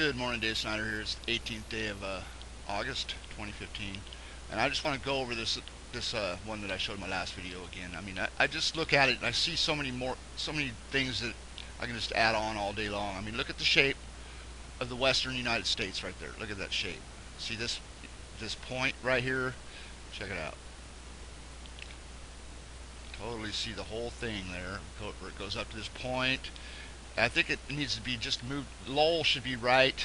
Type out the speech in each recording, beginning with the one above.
Good morning, Dave Snyder here. It's the 18th day of August 2015, and I just want to go over this one that I showed in my last video again. I mean, I just look at it and I see so many things that I can just add on all day long. I mean, look at the shape of the western United States right there. Look at that shape. See this point right here? Check it out. Totally see the whole thing there, where it goes up to this point. I think it needs to be just moved. Lowell should be right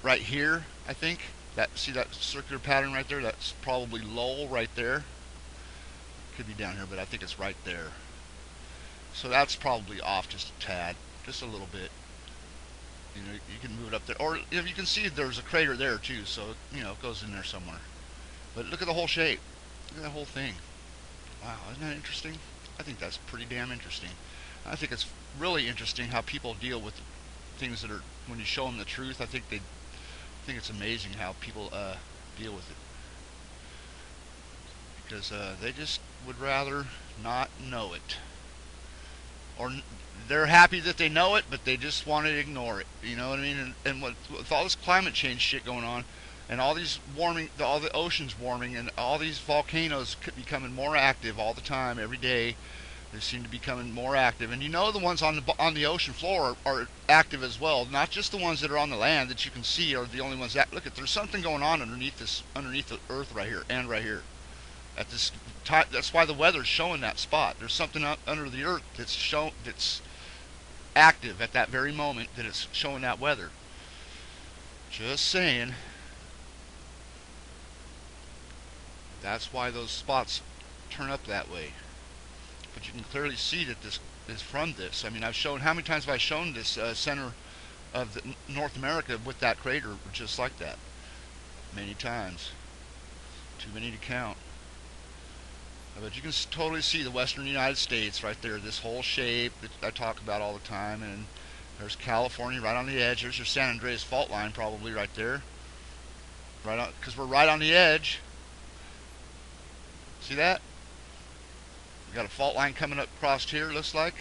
here. I think see that circular pattern right there. That's probably Lowell right there. Could be down here, but I think it's right there. So that's probably off just a tad, just a little bit. You know, you can move it up there, or if you can see there's a crater there too. So you know it goes in there somewhere. But look at the whole shape. Look at that whole thing. Wow, isn't that interesting? I think that's pretty damn interesting. I think it's really interesting how people deal with things that are, when you show them the truth, I think it's amazing how people deal with it. Because they just would rather not know it. Or they're happy that they know it, but they just want to ignore it. You know what I mean? And with all this climate change shit going on, and all these warming, all the oceans warming, and all these volcanoes becoming more active all the time, every day, they seem to be becoming more active. And you know the ones on the ocean floor are active as well. Not just the ones that are on the land that you can see are the only ones that look at. There's something going on underneath the earth right here and right here. At this time, that's why the weather's showing that spot. There's something under the earth that's active at that very moment that it's showing that weather. Just saying. That's why those spots turn up that way. But you can clearly see that this is from this. I mean, I've shown, how many times have I shown this center of North America with that crater just like that? Many times. Too many to count. But you can totally see the western United States right there, this whole shape that I talk about all the time. And there's California right on the edge. There's your San Andreas fault line probably right there. Right on, because we're right on the edge. See that? We got a fault line coming up across here, looks like,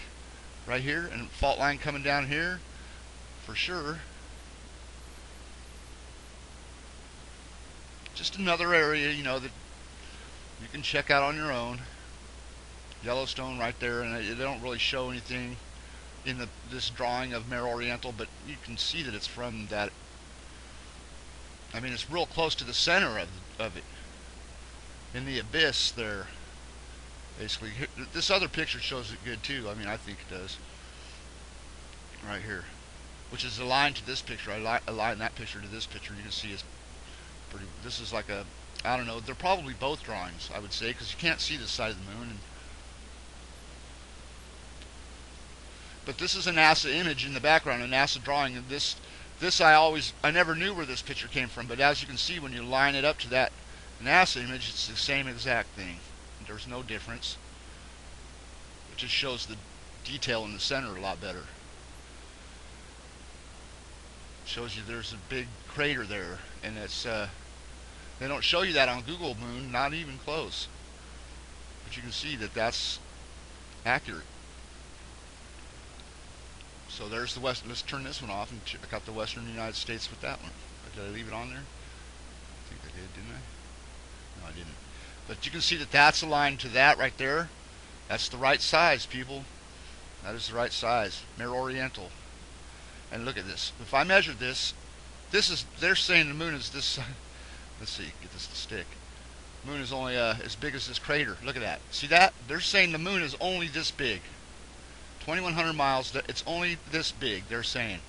right here, and a fault line coming down here, for sure. Just another area, you know, that you can check out on your own. Yellowstone right there, and they don't really show anything in this drawing of Mare Oriental, but you can see that it's from that. I mean, it's real close to the center of it, in the abyss there. Basically, this other picture shows it good too. I mean, I think it does. Right here, which is aligned to this picture. I align that picture to this picture. You can see it's pretty. This is like a, I don't know. They're probably both drawings, I would say, because you can't see the side of the moon. But this is a NASA image in the background, a NASA drawing. And this I never knew where this picture came from. But as you can see, when you line it up to that NASA image, it's the same exact thing. There's no difference. It just shows the detail in the center a lot better. It shows you there's a big crater there, and it's they don't show you that on Google Moon, not even close. But you can see that that's accurate. So there's the west. Let's turn this one off and check out the western United States with that one. Did I leave it on there? I think I did, didn't I? No, I didn't. But you can see that that's aligned to that right there. That's the right size, people. That is the right size. Mare Oriental. And look at this. If I measure this, they're saying the moon is this. Let's see, get this to stick. The moon is only as big as this crater. Look at that. See that? They're saying the moon is only this big. 2,100 miles. It's only this big. They're saying.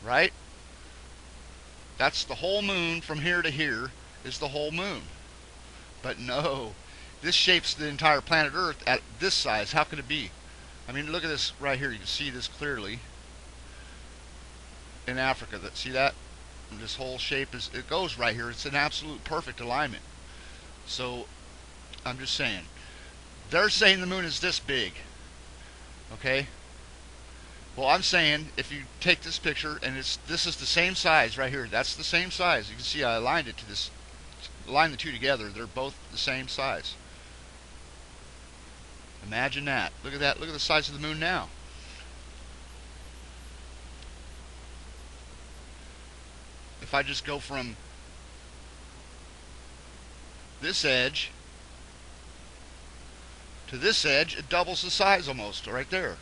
Right? That's the whole moon from here to here. Is the whole moon. But no, this shapes the entire planet Earth at this size. How could it be? I mean, look at this right here. You can see this clearly in Africa. See that? And this whole shape it goes right here. It's an absolute perfect alignment. So I'm just saying, they're saying the moon is this big. Okay. Well, I'm saying if you take this picture and this is the same size right here. That's the same size. You can see I aligned it to this. Align the two together. They're both the same size. Imagine that. Look at that. Look at the size of the moon now. if I just go from this edge to this edge, it doubles the size almost right there.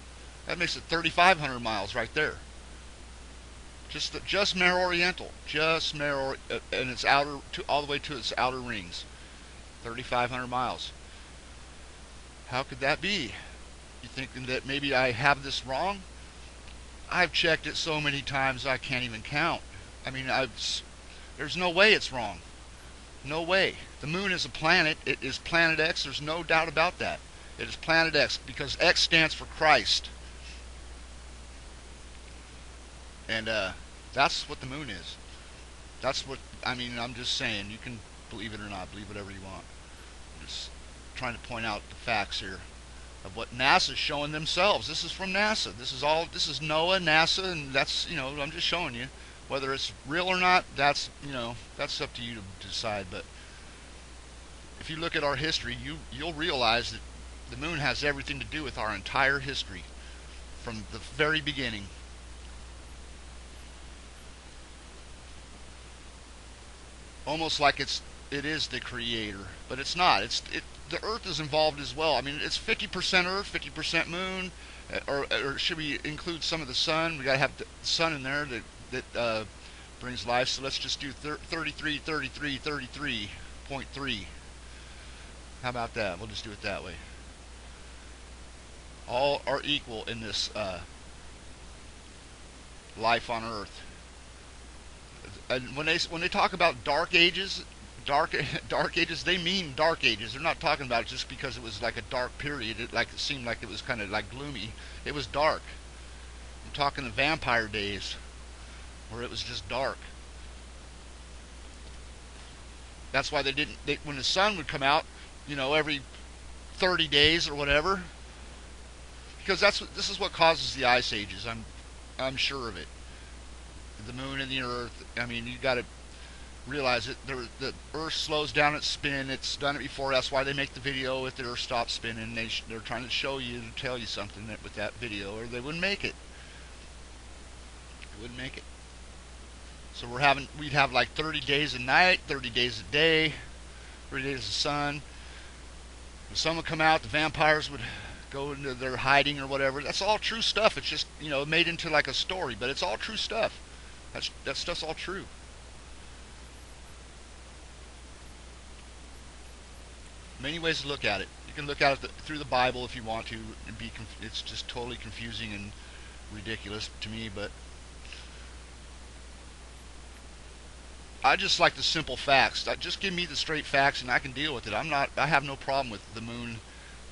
That makes it 3,500 miles right there. Just Mare Oriental, just Mare, and its outer all the way to its outer rings, 3,500 miles. How could that be? You thinking that maybe I have this wrong? I've checked it so many times I can't even count. I mean, there's no way it's wrong. No way. The moon is a planet. It is planet X. There's no doubt about that. It is planet X because X stands for Christ. And that's what the moon is. That's what, I mean, I'm just saying, you can believe it or not, believe whatever you want. I'm just trying to point out the facts here of what NASA's showing themselves. This is from NASA. This is NOAA, NASA, and that's, I'm just showing you. Whether it's real or not, that's up to you to decide. But if you look at our history, you'll realize that the moon has everything to do with our entire history from the very beginning. Almost like it is the creator, but it's not. The Earth is involved as well. I mean, it's 50% Earth, 50% moon, or should we include some of the sun? We got to have the sun in there that brings life. So let's just do 33.3. How about that? We'll just do it that way. All are equal in this life on Earth. And when they talk about dark ages, dark ages, they mean dark ages. They're not talking about it just because it was like a dark period. It seemed like it was kind of like gloomy. It was dark. I'm talking the vampire days, where it was just dark. That's why when the sun would come out, every 30 days or whatever, because this is what causes the ice ages. I'm sure of it. The moon and the Earth. I mean, you got to realize it. The Earth slows down its spin. It's done it before. That's why they make the video if the Earth stops spinning. They're trying to show you, to tell you something with that video, or they wouldn't make it. They wouldn't make it. So we'd have like 30 days a night, 30 days a day, 30 days of sun. The sun would come out. The vampires would go into their hiding or whatever. That's all true stuff. It's just made into like a story, but it's all true stuff. That stuff's all true. Many ways to look at it. You can look at it through the Bible if you want to. It's just totally confusing and ridiculous to me, but I just like the simple facts. Just give me the straight facts and I can deal with it. I have no problem with the moon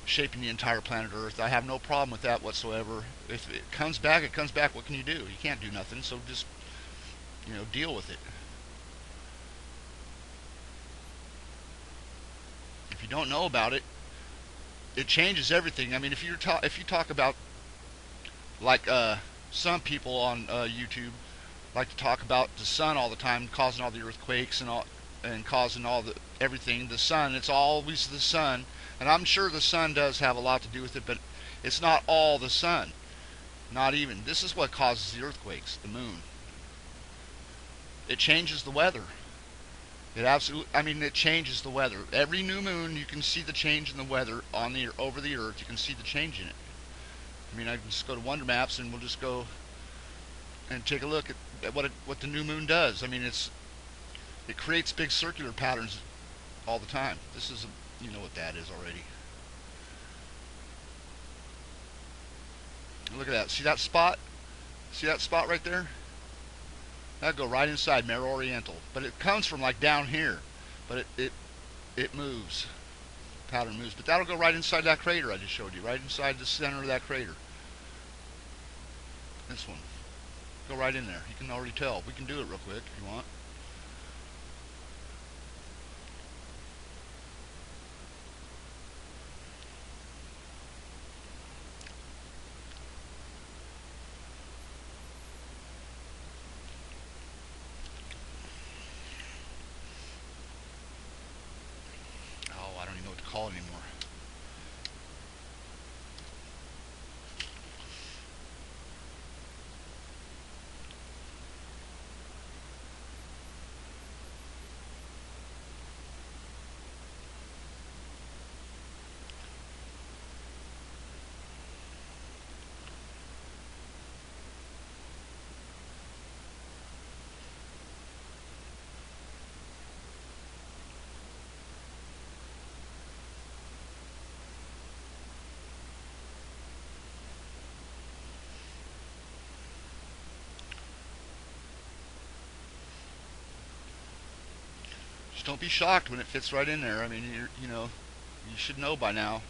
shaping the entire planet Earth. I have no problem with that whatsoever. If it comes back, it comes back. What can you do? You can't do nothing, so just deal with it. If you don't know about it, it changes everything. I mean, if you talk about like some people on YouTube like to talk about the sun all the time, causing all the earthquakes and causing all the everything. The sun, it's always the sun, and I'm sure the sun does have a lot to do with it, but it's not all the sun. Not even. This is what causes the earthquakes, the moon. It changes the weather. It changes the weather. Every new moon, you can see the change in the weather over the Earth. You can see the change in it. I mean, I can just go to Wonder Maps and we'll just go and take a look at what the new moon does. I mean, it creates big circular patterns all the time. This is you know what that is already. Look at that. See that spot? See that spot right there? That'll go right inside Mare Oriental. But it comes from like down here. But it moves. The pattern moves. But that'll go right inside that crater I just showed you. Right inside the center of that crater. This one. Go right in there. You can already tell. We can do it real quick if you want. I don't even know what to call it anymore. don't be shocked when it fits right in there. I mean, you know, you should know by now.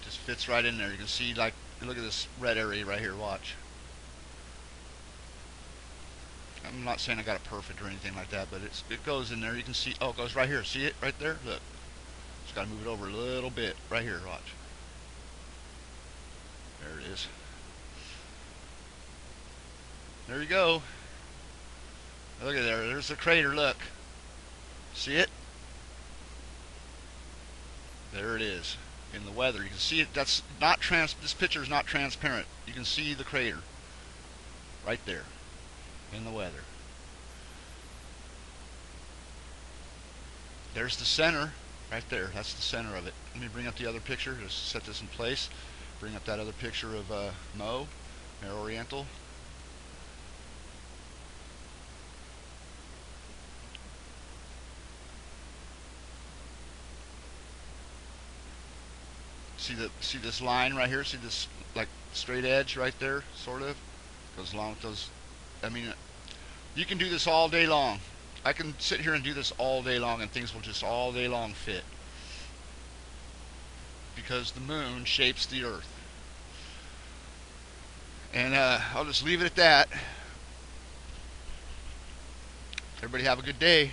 Just fits right in there. You can see, like, look at this red area right here. Watch. I'm not saying I got it perfect or anything like that, but it goes in there. You can see. Oh, it goes right here. See it right there? Look. Just got to move it over a little bit. Right here. Watch. There it is. There you go. Look at there. There's the crater. Look. See it? There it is. In the weather, you can see it. That's not This picture is not transparent. You can see the crater right there in the weather. There's the center right there. That's the center of it. Let me bring up the other picture. Just set this in place. Bring up that other picture of Mo, Mare Oriental. See this line right here? See this like straight edge right there, sort of? Goes along with those. I mean, you can do this all day long. I can sit here and do this all day long, and things will just all day long fit. Because the moon shapes the earth. And I'll just leave it at that. Everybody have a good day.